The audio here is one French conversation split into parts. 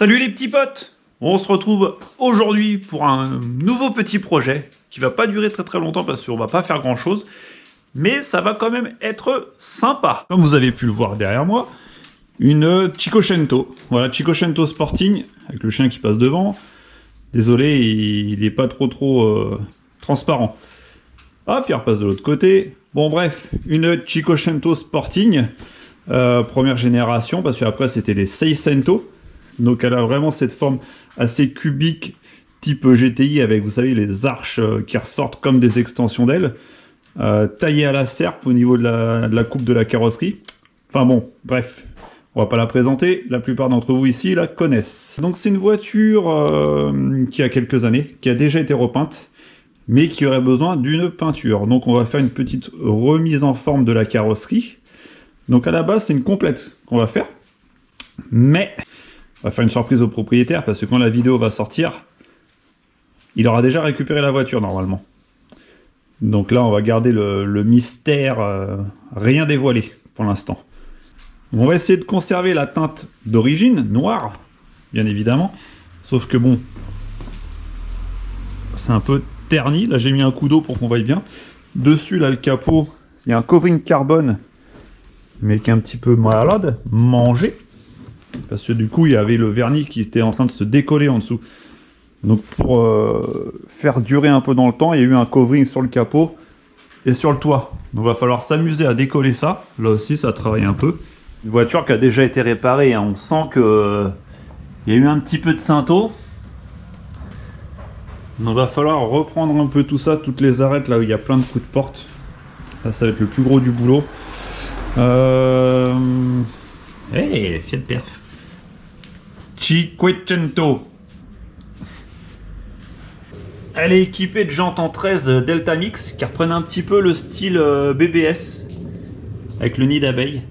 Salut les petits potes! On se retrouve aujourd'hui pour un nouveau petit projet qui va pas durer très longtemps parce qu'on va pas faire grand chose, mais ça va quand même être sympa. Comme vous avez pu le voir derrière moi, une Cinquecento. Voilà, Cinquecento Sporting, avec le chien qui passe devant. Désolé, il est pas trop transparent. Hop, il repasse de l'autre côté. Bon bref, une Cinquecento Sporting, première génération, parce qu'après c'était les Seicento. Donc elle a vraiment cette forme assez cubique, type GTI, avec, vous savez, les arches qui ressortent comme des extensions d'ailes, taillée à la serpe au niveau de la coupe de la carrosserie. Enfin bon, bref, on va pas la présenter, la plupart d'entre vous ici la connaissent. Donc c'est une voiture qui a quelques années, qui a déjà été repeinte, mais qui aurait besoin d'une peinture. Donc on va faire une petite remise en forme de la carrosserie. Donc à la base c'est une complète qu'on va faire, mais on va faire une surprise au propriétaire parce que quand la vidéo va sortir, il aura déjà récupéré la voiture normalement. Donc là on va garder le mystère, rien dévoilé pour l'instant. On va essayer de conserver la teinte d'origine, noire, bien évidemment, sauf que bon, c'est un peu terni. Là j'ai mis un coup d'eau pour qu'on voie bien. Dessus là le capot, il y a un covering carbone, mais qui est un petit peu malade, mangé. Parce que du coup, il y avait le vernis qui était en train de se décoller en dessous. Donc pour faire durer un peu dans le temps, il y a eu un covering sur le capot et sur le toit. Donc il va falloir s'amuser à décoller ça. Là aussi, ça travaille un peu. Une voiture qui a déjà été réparée, hein. On sent que il y a eu un petit peu de cinto. Donc il va falloir reprendre un peu tout ça, toutes les arêtes là où il y a plein de coups de porte. Là, ça va être le plus gros du boulot. Hey, Fiat Perf. Cinquecento. Elle est équipée de jantes en 13 Delta Mix qui reprennent un petit peu le style BBS avec le nid d'abeille.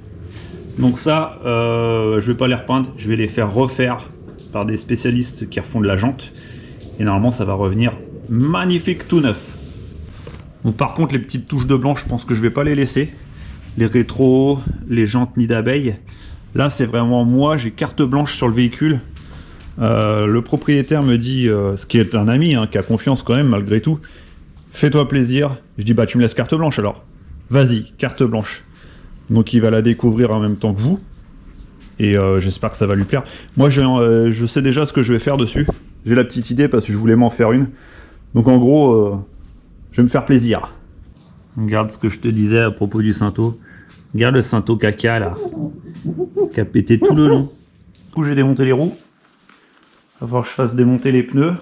Donc ça, je vais pas les repeindre, je vais les faire refaire par des spécialistes qui refont de la jante. Et normalement, ça va revenir magnifique tout neuf. Donc par contre, les petites touches de blanc, je pense que je vais pas les laisser. Les rétros, les jantes nid d'abeille. Là, c'est vraiment moi, j'ai carte blanche sur le véhicule. Le propriétaire me dit, ce qui est un ami, hein, qui a confiance quand même malgré tout, fais-toi plaisir. Je dis, bah tu me laisses carte blanche alors. Vas-y, carte blanche. Donc il va la découvrir en même temps que vous. Et j'espère que ça va lui plaire. Moi, je sais déjà ce que je vais faire dessus. J'ai la petite idée parce que je voulais m'en faire une. Donc en gros, je vais me faire plaisir. Regarde ce que je te disais à propos du Cinto. Regarde le Cinto caca là, qui a pété tout le long. Du coup j'ai démonté les roues. Il va falloir que je fasse démonter les pneus.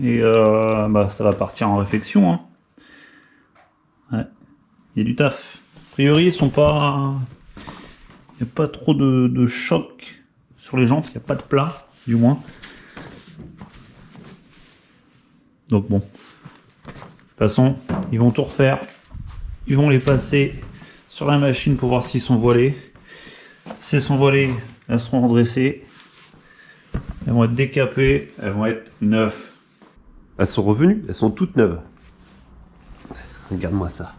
Et bah, ça va partir en réfection. Hein. Ouais. Il y a du taf. A priori ils sont pas... Il n'y a pas trop de choc sur les jantes. Il n'y a pas de plat du moins. Donc bon. De toute façon, ils vont tout refaire. Ils vont les passer sur la machine pour voir s'ils sont voilés. Si elles sont voilées, elles seront redressées. Elles vont être décapées, elles vont être neuves. Elles sont revenues, elles sont toutes neuves. Regarde-moi ça.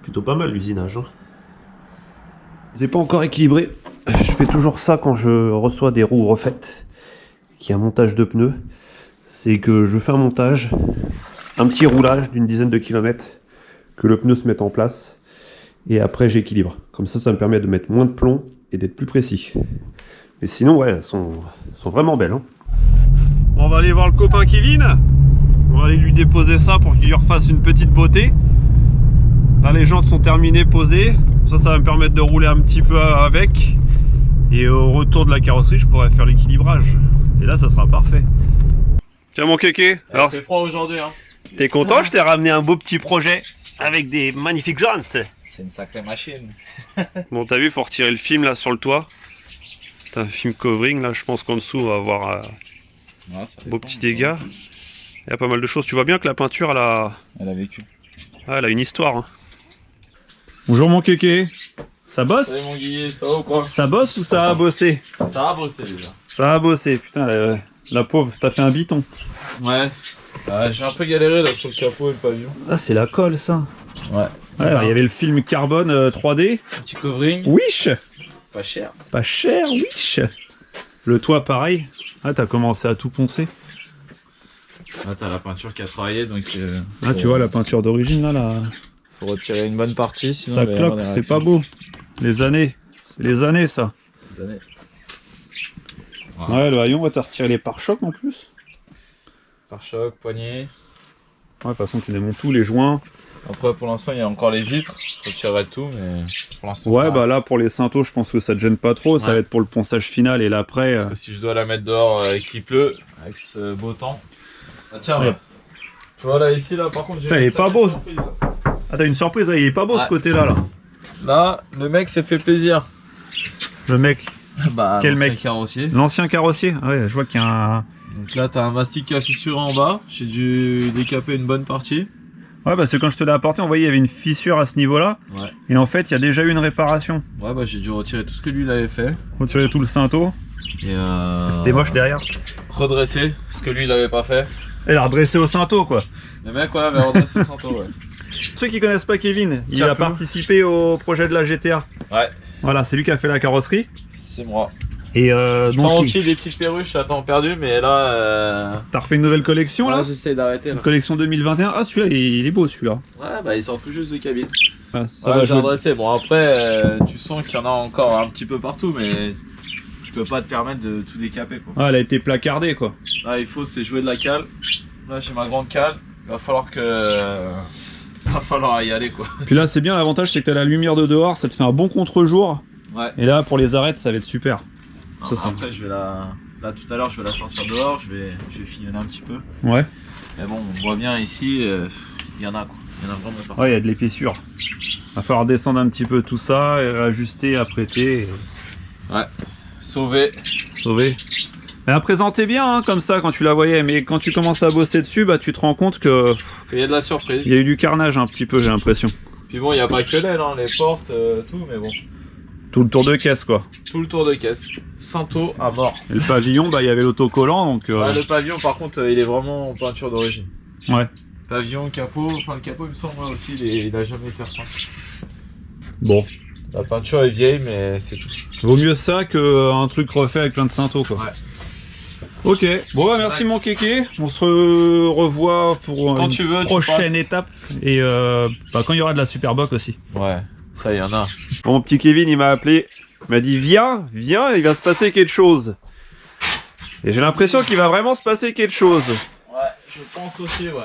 Plutôt pas mal l'usinage. Hein. C'est pas encore équilibré. Je fais toujours ça quand je reçois des roues refaites. Qui a un montage de pneus. C'est que je fais un montage, un petit roulage d'une dizaine de kilomètres, que le pneu se mette en place, et après j'équilibre. Comme ça me permet de mettre moins de plomb et d'être plus précis. Mais sinon, ouais, elles sont vraiment belles. Hein. On va aller voir le copain Kevin. On va aller lui déposer ça pour qu'il lui refasse une petite beauté. Là, les jantes sont terminées, posées. Ça va me permettre de rouler un petit peu avec. Et au retour de la carrosserie, je pourrais faire l'équilibrage. Et là, ça sera parfait. Tiens mon kéké, alors c'est froid aujourd'hui hein. T'es content? Je t'ai ramené un beau petit projet avec des magnifiques jantes. C'est une sacrée machine. Bon t'as vu, faut retirer le film là sur le toit. T'as un film covering là, je pense qu'en dessous on va avoir un beau petit dégât. Il y a pas mal de choses, tu vois bien que la peinture elle a vécu. Ah, elle a une histoire. Hein. Bonjour mon kéké. Ça bosse? Salut mon Guillet, ça va ou quoi? Ça bosse ou ça a bossé? Ça a bossé déjà. Ça a bossé, putain la pauvre, t'as fait un biton. Ouais. J'ai un peu galéré là sur le capot et le pavillon. Ah c'est la colle ça. Ouais. Ouais, alors, il y avait le film carbone 3D. Petit covering. Wish. Pas cher. Pas cher, oui. Le toit, pareil. Ah, t'as commencé à tout poncer. Là, t'as la peinture qui a travaillé, donc... Ah, tu vois la peinture d'origine, là. Faut retirer une bonne partie, sinon... Ça il va y avoir cloque, des c'est pas réactions. beau. Les années, ça. Des années. Ouais, le haillon, va te retirer les pare-chocs en plus. Pare-choc, poignée. Ouais, de toute façon, tu démontes tous les joints. Après, pour l'instant, il y a encore les vitres. Je retirerai tout, mais pour l'instant, Ouais, ça bah reste. là, pour les cintos, je pense que ça te gêne pas trop. Ça Ouais. va être pour le ponçage final et l'après. Parce que si je dois la mettre dehors et qu'il pleut, avec ce beau temps... Ah tiens, Ouais. tu vois là, ici, là, par contre, j'ai Putain, il une est pas sacrée beau. surprise, là. Ah, t'as une surprise, il est pas beau ce Ouais. côté-là, là. Là, le mec s'est fait plaisir. Le mec, Bah, Quel l'ancien mec carrossier. l'ancien carrossier. Ah ouais, je vois qu'il y a un. Donc là, t'as un mastic qui a fissuré en bas. J'ai dû décaper une bonne partie. Ouais, parce que quand je te l'ai apporté, on voyait il y avait une fissure à ce niveau-là. Ouais. Et en fait, il y a déjà eu une réparation. Ouais, bah j'ai dû retirer tout ce que lui il avait fait. Retirer tout le cinto. Et C'était moche derrière. redresser ce que lui il avait pas fait. Et la redresser au cinto, quoi. Le mec, ouais, avait redressé le santo, ouais. Ceux qui connaissent pas Kevin, il Tiens, a participé au projet de la GTA. Ouais, Voilà, c'est lui qui a fait la carrosserie. c'est moi. Et Je donc, prends aussi des petites perruches à temps perdu, mais là. t'as refait une nouvelle collection là J'essaie d'arrêter là. Une collection 2021. Ah, celui-là, il est beau celui-là. Ouais, bah il sort tout juste de cabine. Ah, ça Ouais, va j'ai jouer. redressé. Bon, après, tu sens qu'il y en a encore un petit peu partout, mais je peux pas te permettre de tout décaper quoi. Ah, elle a été placardée quoi. Là, il faut, c'est jouer de la cale. Là, j'ai ma grande cale. Il va falloir que. Va falloir y aller quoi. Puis là, c'est bien, l'avantage c'est que t'as la lumière de dehors, ça te fait un bon contre-jour. Ouais. Et là, pour les arêtes, ça va être super. Non, Ça, c'est- après, je vais la. Là, tout à l'heure, je vais la sortir dehors. Je vais fignonner un petit peu. Ouais. Mais bon, on voit bien ici, il y en a quoi. Il y en a vraiment partout. Ouais, il y a de l'épaissure. Va falloir descendre un petit peu tout ça, et ajuster, apprêter, et Sauvé. sauver. Elle a présenté bien hein, comme ça quand tu la voyais, mais quand tu commences à bosser dessus, bah tu te rends compte que Il y a de la surprise. il y a eu du carnage un petit peu, j'ai l'impression. Puis bon, il n'y a pas que l'aile, hein, les portes, tout, mais bon. Tout le tour de caisse quoi. Tout le tour de caisse. Cinto à mort. Et le pavillon, bah il y avait l'autocollant donc. Ah, le pavillon, par contre, il est vraiment en peinture d'origine. Ouais. Pavillon, capot, enfin le capot, il me semble, moi aussi, il a jamais été repeint. Bon. La peinture est vieille, mais c'est tout. Vaut mieux ça qu'un truc refait avec plein de cintos quoi. Ouais. Ok, bon bah merci Ouais. mon kéké, on se revoit pour Quand une tu veux, tu prochaine passes. étape et bah, quand il y aura de la Superboc aussi. Ouais, ça, il y en a. Bon, mon petit Kevin il m'a appelé, il m'a dit viens, il va se passer quelque chose. Et j'ai l'impression qu'il va vraiment se passer quelque chose. Ouais, je pense aussi, ouais.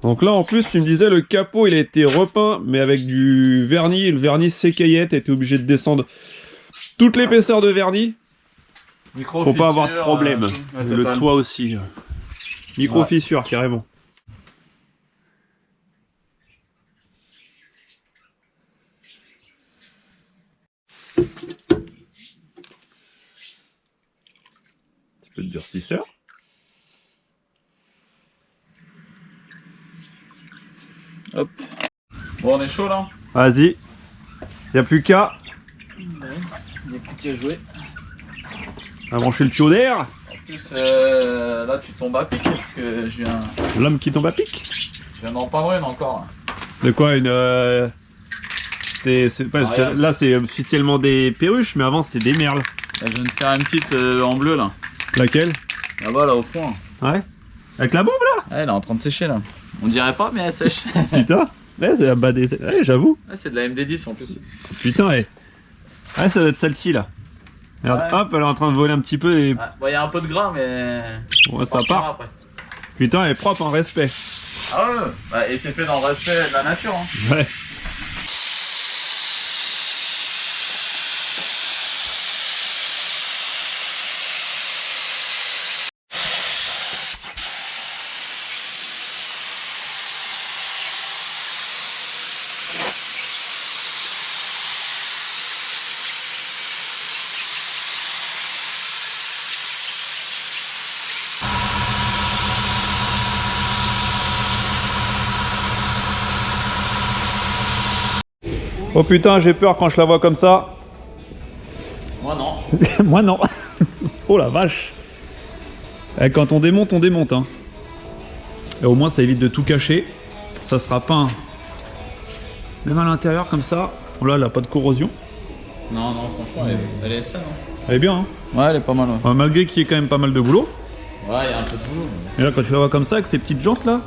Donc là en plus tu me disais le capot il a été repeint mais avec du vernis, et le vernis s'écaillait, t'étais obligé de descendre toute l'épaisseur de vernis. Faut pas avoir de problème. Le toit aussi. Micro fissure carrément. Petit peu de durcisseur. Hop. Bon, on est chaud là. Vas-y. Y a plus qu'à Il n'y a plus qu'à jouer. brancher le tuyau d'air. En plus, là, tu tombes à pic parce que je L'homme qui tombe à pic. viens d'en peindre une encore. De quoi une Regarde. là c'est officiellement des perruches mais avant c'était des merles. Là, je viens de faire une petite en bleu là. Laquelle? Là-bas, là au fond. Ouais. Avec la bombe là. Ouais, elle est en train de sécher là. On dirait pas, mais elle sèche. Putain. Ouais, c'est la bas des. Ouais, j'avoue. Ouais, c'est de la MD10 en plus. Putain, ouais. Ouais, ça doit être celle-ci là. Regarde, Ouais. hop, elle est en train de voler un petit peu et. Ouais, bon, il y a un peu de gras, mais. Ouais, ça partira part. après. Putain, elle est propre en respect. Ah ouais, bah, et c'est fait dans le respect de la nature. Hein. Ouais. Oh putain, j'ai peur quand je la vois comme ça. Moi non. Moi non. Oh la vache. Eh, quand on démonte, hein. Et au moins ça évite de tout cacher. Ça sera peint. Même à l'intérieur comme ça. Oh là, elle a pas de corrosion. Non, franchement, elle est saine. Hein. Elle est bien, hein. Ouais, elle est pas mal. Ouais, Malgré qu'il y ait quand même pas mal de boulot. il y a un peu de boulot. Et là, quand tu la vois comme ça, avec ces petites jantes là,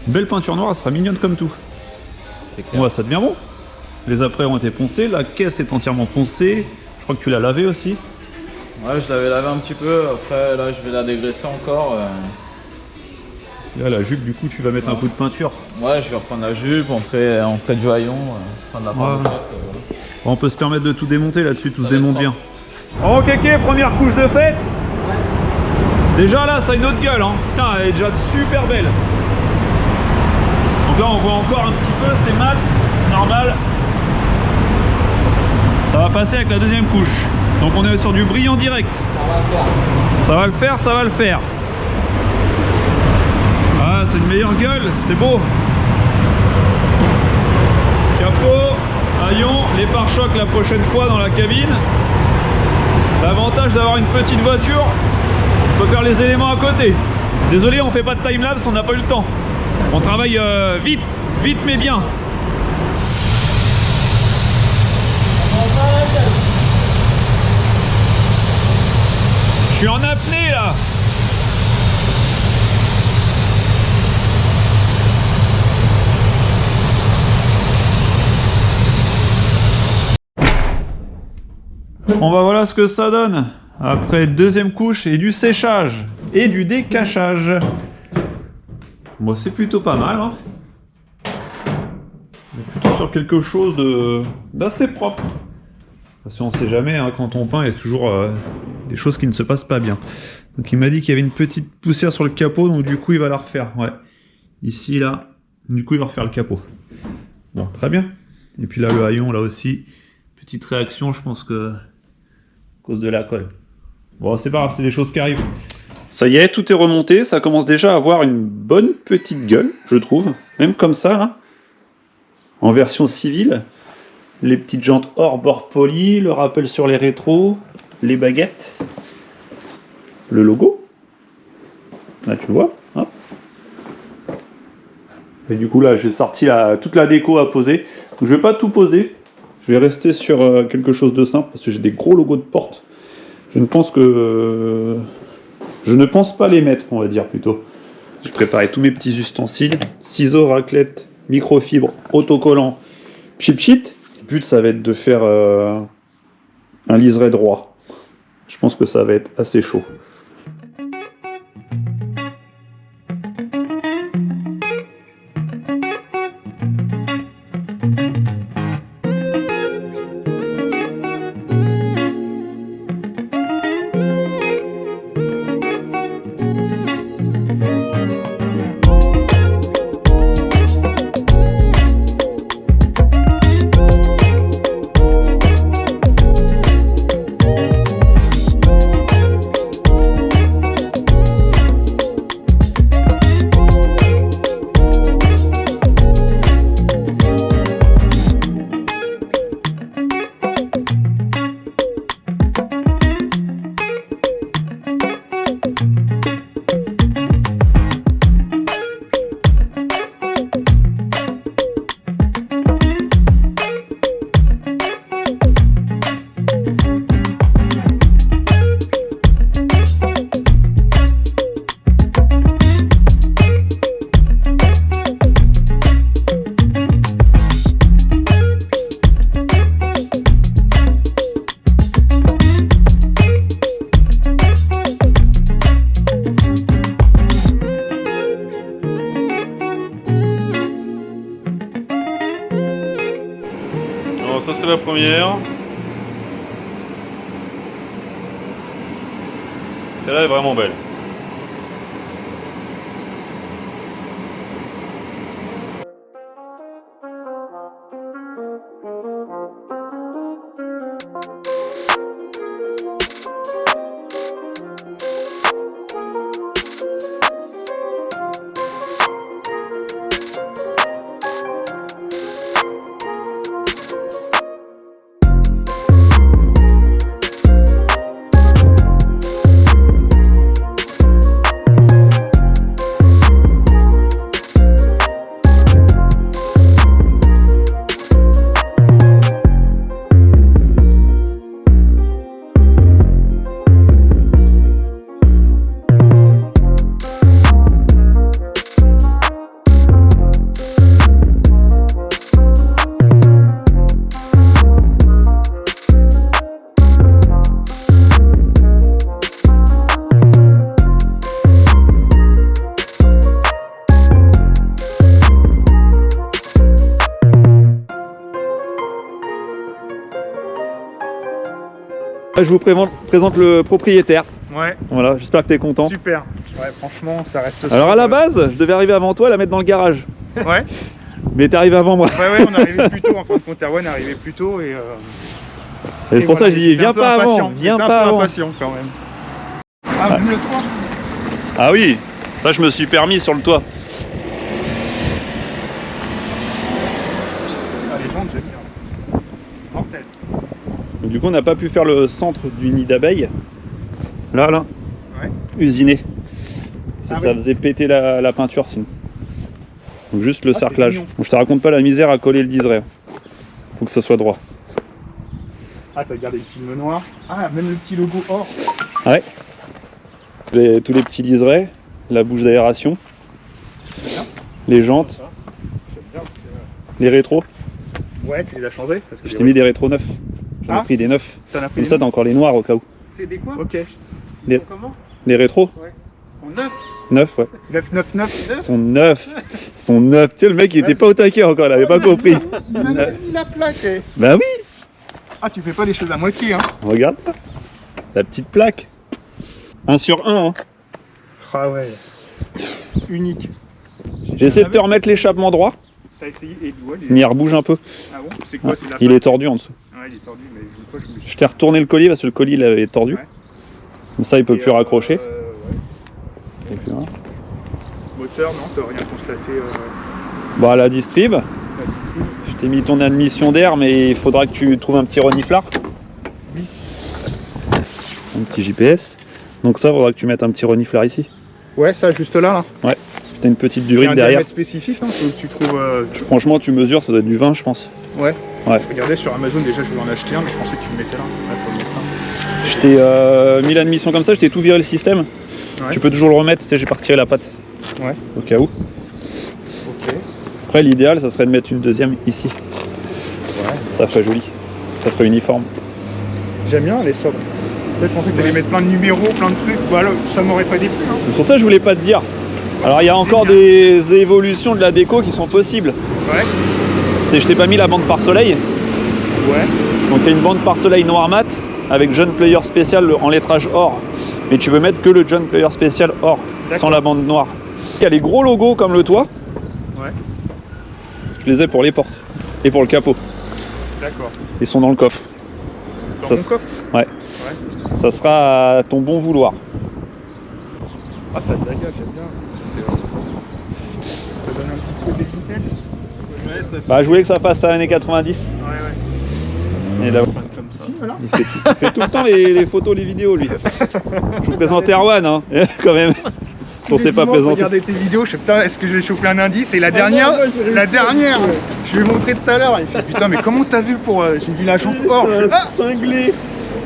une belle peinture noire, elle sera mignonne comme tout. C'est clair. Ouais, ça devient bon. Les apprêts ont été poncés, la caisse est entièrement poncée. Je crois que tu l'as lavé aussi. Ouais, je l'avais lavé un petit peu. Après, là, je vais la dégraisser encore. Là, la jupe, du coup, tu vas mettre un coup de peinture. Ouais, je vais reprendre la jupe, on ferait du haillon, prendre la Ouais. peinture. On peut se permettre de tout démonter là-dessus, tout Ça se va être démonte bien. Oh, Kéké, première couche de fête. Déjà là, ça a une autre gueule, hein. Putain, elle est déjà super belle. Donc là, on voit encore un petit peu, c'est mat, c'est normal. Ça va passer avec la deuxième couche. Donc on est sur du brillant direct. Ça va le faire, ça va le faire. Ah, c'est une meilleure gueule, c'est beau. Capot, haillon, les pare-chocs la prochaine fois dans la cabine. L'avantage d'avoir une petite voiture, on peut faire les éléments à côté. Désolé, on fait pas de timelapse, on n'a pas eu le temps. On travaille vite, vite mais bien. Je suis en apnée là. Bon bah voilà ce que ça donne. Après deuxième couche et du séchage et du décachage. Bon, c'est plutôt pas mal, hein. On est plutôt sur quelque chose d'assez propre. Parce qu'on sait jamais, hein, quand on peint, il y a toujours des choses qui ne se passent pas bien. Donc il m'a dit qu'il y avait une petite poussière sur le capot, donc du coup il va la refaire. Ouais. Ici, là, du coup il va refaire le capot. Bon, très bien. Et puis là, le haillon, là aussi, petite réaction, je pense que à cause de la colle. Bon, c'est pas grave, c'est des choses qui arrivent. Ça y est, tout est remonté, ça commence déjà à avoir une bonne petite gueule, je trouve. Même comme ça, là. En version civile. Les petites jantes hors bord poli, le rappel sur les rétros, les baguettes, le logo. Là, tu vois. Hop. Et du coup, là, j'ai sorti toute la déco à poser. Donc, je vais pas tout poser. Je vais rester sur quelque chose de simple parce que j'ai des gros logos de porte. Je ne pense pas les mettre, on va dire plutôt. J'ai préparé tous mes petits ustensiles. Ciseaux, raclette, microfibre, autocollant, chip-sheet. Le but, ça va être de faire un liseré droit. Je pense que ça va être assez chaud. Alors ça c'est la première. Celle-là est vraiment belle. Je vous présente le propriétaire. Ouais, Voilà, j'espère que tu es content. super. Ouais, franchement, ça reste. Alors à la base, je devais arriver avant toi, la mettre dans le garage. Ouais, Mais t'es arrivé avant moi. ouais, on est arrivé plus tôt. En fin de compte, Erwan est arrivé plus tôt et. Et c'est pour ça que je dis, j'étais viens un peu pas avant, impatient. viens J'étais un pas peu avant. impatient quand même. Ah, même le toit. Ah oui, ça je me suis permis sur le toit. Ah, les jantes, j'aime bien. Mortel. Donc, du coup, on n'a pas pu faire le centre du nid d'abeilles. Là, Ouais. usiné. Ah Ça oui. faisait péter la peinture sinon. Donc juste le Ah, c'est cerclage. mignon. Bon, je te raconte pas la misère à coller le liseré. Faut que ça soit droit. Ah, t'as gardé le film noir. Ah, même le petit logo or. Ouais. Tous les petits liserés, la bouche d'aération, les jantes, J'aime bien. les rétros. Ouais, tu les as changés parce que Je t'ai mis des rétros neufs. J'en ai Ah. pris des neufs. T'en as pris Comme des ça, t'as encore les noirs au cas où. C'est des quoi? Ok. Ils Des- sont comment? Les rétros, Ils sont neufs. neufs, ouais. 999. Ils sont neufs. Ils sont neufs. Tu sais, le mec, il était pas au taquet encore, il avait pas compris. Il a même mis la plaque. Eh. Bah oui, Ah, tu fais pas les choses à moitié, hein. regarde. La petite plaque. 1 sur 1. Hein. Ah ouais. Unique. J'essaie de te remettre l'échappement droit, T'as essayé et ouais, mais il rebouge un peu. Ah bon? C'est quoi? C'est la Il plaque. est tordu en dessous. Ouais, il est tordu, mais une fois je me suis. Je t'ai retourné le collier parce que le collier il avait tordu. Ouais. Comme ça, il peut Et, plus raccrocher. Ouais. Et puis, voilà. Moteur, non, t'as rien constaté. Bah, la distrib. La distrib. Je t'ai mis ton admission d'air, mais il faudra que tu trouves un petit reniflard. Oui. Un petit GPS. Donc ça, il faudra que tu mettes un petit reniflard ici. Ouais, ça, juste là. T'as une petite Il y a durite un derrière. diamètre spécifique, non? Faut que tu trouves. Franchement, tu mesures, ça doit être du 20, je pense. Ouais. Ouais. Je regardais sur Amazon, déjà, je voulais en acheter un, mais je pensais que tu le mettais là. Ouais, faut le mettre là. Je t'ai mis l'admission comme ça, je t'ai tout viré le système. Ouais. Tu peux toujours le remettre, tu sais, j'ai pas retiré la patte. Ouais. Au cas où. Ok. Après, l'idéal, ça serait de mettre une deuxième ici. Ouais. Ça ferait joli. Ça ferait uniforme. J'aime bien les sobres. Peut-être qu'en fait, t'allais mettre plein de numéros, plein de trucs. Voilà, ça m'aurait pas déplu. Hein. C'est pour ça que je voulais pas te dire. Alors, il y a encore des évolutions de la déco qui sont possibles. Ouais. C'est je t'ai pas mis la bande par soleil. Ouais. Donc, il y a une bande par soleil noir mat avec John Player spécial en lettrage or. Mais tu veux mettre que le John Player spécial or, D'accord. sans la bande noire. Il y a les gros logos comme le toit. Ouais. Je les ai pour les portes et pour le capot. D'accord. Ils sont dans le coffre. Dans Ça, mon coffre? Ouais. Ouais. Ça sera à ton bon vouloir. Ah, ça te j'aime bien. Ça donne un petit côté vintage. Ouais, ça Bah, je voulais que ça fasse à années 90. Ouais. Et là, Comme ça. Voilà. il fait tout le temps les photos, les vidéos, lui. Je vous présente Erwan, hein, quand même. On s'est pas présenté. Regardez tes vidéos, je sais putain, est-ce que je vais choper un indice? Et la dernière, je lui ai montré tout à l'heure. Il fait putain, mais comment t'as vu pour. J'ai vu la jante or. Je fais, ah, Cinglé.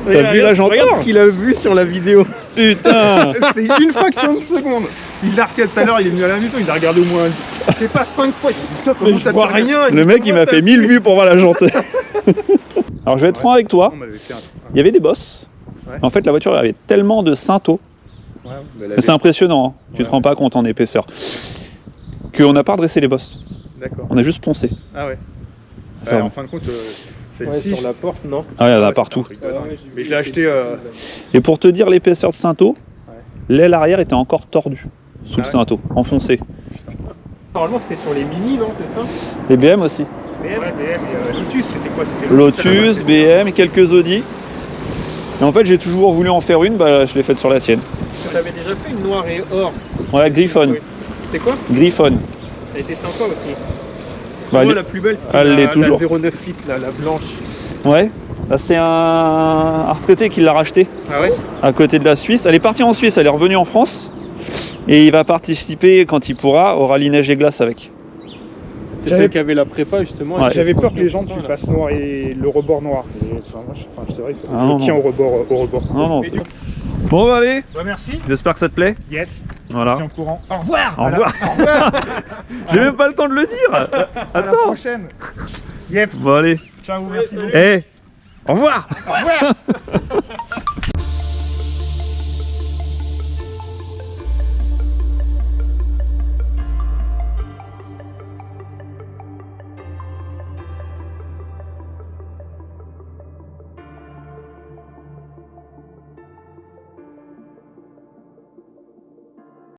T'as vu la jante Regarde or ce qu'il a vu sur la vidéo. Putain. c'est une fraction de seconde. Il l'a regardé tout à l'heure, il est venu à la maison, il l'a regardé au moins. Je sais pas 5 fois. Il dit, putain, comment Mais je t'as vois pu rien. Le mec, il m'a fait 1000 vues pour voir la jante. Alors, je vais être franc avec toi. On m'avait fait un truc. Il y avait des bosses. Ouais. En fait, la voiture avait tellement de cintos. Ouais, mais elle Mais c'est avait- impressionnant, hein. Tu te Ouais. rends pas compte en épaisseur. Qu'on n'a pas redressé les bosses. D'accord. On a juste poncé. Ah ouais. Ça va. En fin de compte, Ouais, celle-ci. sur la porte, non. Ah, il y en a ouais, partout. c'est un truc de dingue. Mais je l'ai acheté. Et pour te dire l'épaisseur de cinto, Ouais. l'aile arrière était encore tordue sous Ah le ouais. cinto, enfoncé. Normalement, c'était sur les mini, non, c'est ça? Les BM aussi. Ouais, BM et Lotus, c'était quoi? C'était Lotus, BM et quelques Audi. Et en fait, j'ai toujours voulu en faire une, bah je l'ai faite sur la tienne. J'avais déjà fait une noire et or. Ouais, Griffon. C'était quoi? Griffon. Ça a été sympa aussi. Bah, Moi, elle- la plus belle, c'était elle l'est la toujours. 09 litres, là, la blanche. Ouais. Là, c'est un retraité qui l'a racheté Ah ouais? à côté de la Suisse. Elle est partie en Suisse, elle est revenue en France. Et il va participer, quand il pourra, au rallye neige et glace avec. C'est J'avais- celle qui avait la prépa, justement. Ouais. J'avais peur que les gens tu tu fasses noir et le rebord noir. Et, enfin, moi, c'est vrai que Ah, non, je tiens non. au rebord. Non, non, Et c'est- du- Bon, bah allez, Bah, merci. j'espère que ça te plaît. Yes. Je Voilà. suis en courant. Au revoir. Au revoir. Au revoir. J'ai même pas le temps de le dire. À la Attends. prochaine. Yep. Bon, allez. Ciao, merci beaucoup. Eh, au revoir. Au revoir.